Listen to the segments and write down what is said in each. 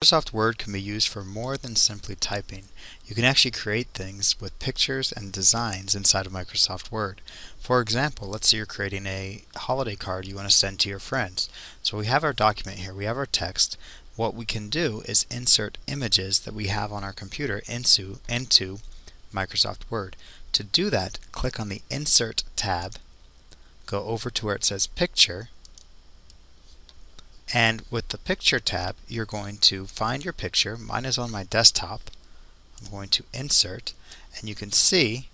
Microsoft Word can be used for more than simply typing. You can actually create things with pictures and designs inside of Microsoft Word. For example, let's say you're creating a holiday card you want to send to your friends. So we have our document here, we have our text. What we can do is insert images that we have on our computer into Microsoft Word. To do that, click on the Insert tab, go over to where it says Picture, and with the Picture tab, you're going to find your picture. Mine is on my desktop. I'm going to Insert, and you can see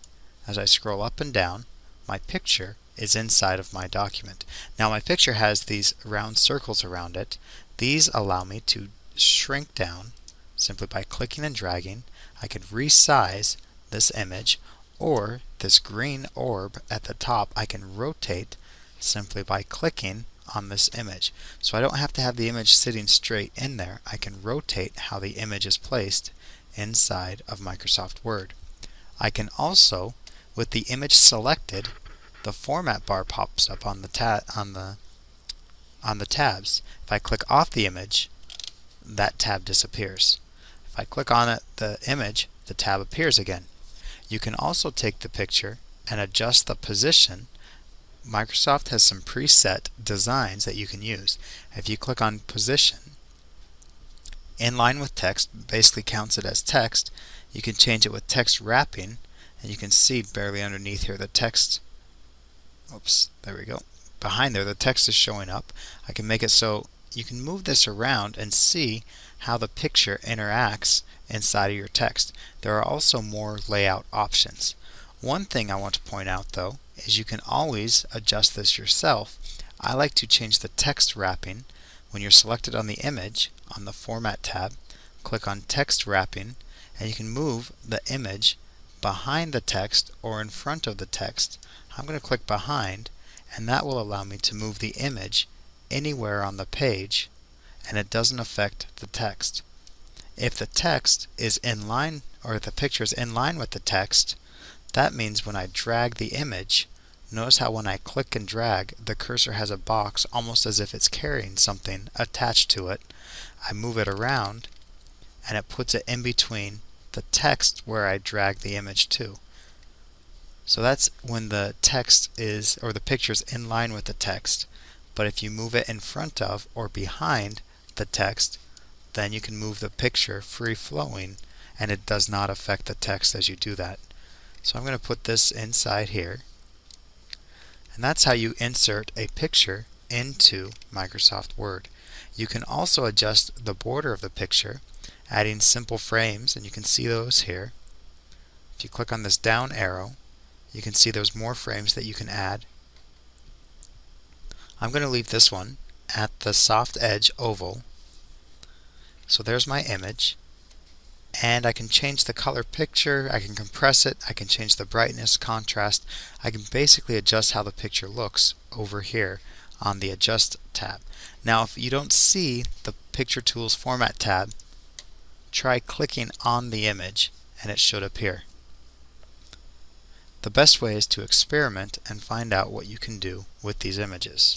as I scroll up and down, my picture is inside of my document. Now my picture has these round circles around it. These allow me to shrink down simply by clicking and dragging. I can resize this image, or this green orb at the top I can rotate simply by clicking on this image. So I don't have to have the image sitting straight in there. I can rotate how the image is placed inside of Microsoft Word. I can also, with the image selected, the format bar pops up on the tabs. If I click off the image, that tab disappears. If I click on the image, the tab appears again. You can also take the picture and adjust the position. Microsoft has some preset designs that you can use. If you click on Position, in line with text basically counts it as text. You can change it with text wrapping, and you can see barely underneath here the text. Oops, there we go. Behind there, the text is showing up. I can make it so you can move this around and see how the picture interacts inside of your text. There are also more layout options. One thing I want to point out though is you can always adjust this yourself. I like to change the text wrapping. When you're selected on the image, on the Format tab, click on Text Wrapping, and you can move the image behind the text or in front of the text. I'm going to click behind, and that will allow me to move the image anywhere on the page, and it doesn't affect the text. If the text is in line, or if the picture is in line with the text, that means when I drag the image, notice how when I click and drag, the cursor has a box almost as if it's carrying something attached to it. I move it around, and it puts it in between the text where I drag the image to. So that's when the text is, or the picture is in line with the text. But if you move it in front of or behind the text, then you can move the picture free-flowing, and it does not affect the text as you do that. So I'm going to put this inside here, and that's how you insert a picture into Microsoft Word. You can also adjust the border of the picture, adding simple frames, and you can see those here. If you click on this down arrow, you can see there's more frames that you can add. I'm going to leave this one at the soft edge oval. So there's my image, and I can change the color picture, I can compress it, I can change the brightness, contrast. I can basically adjust how the picture looks over here on the Adjust tab. Now if you don't see the Picture Tools Format tab, try clicking on the image and it should appear. The best way is to experiment and find out what you can do with these images.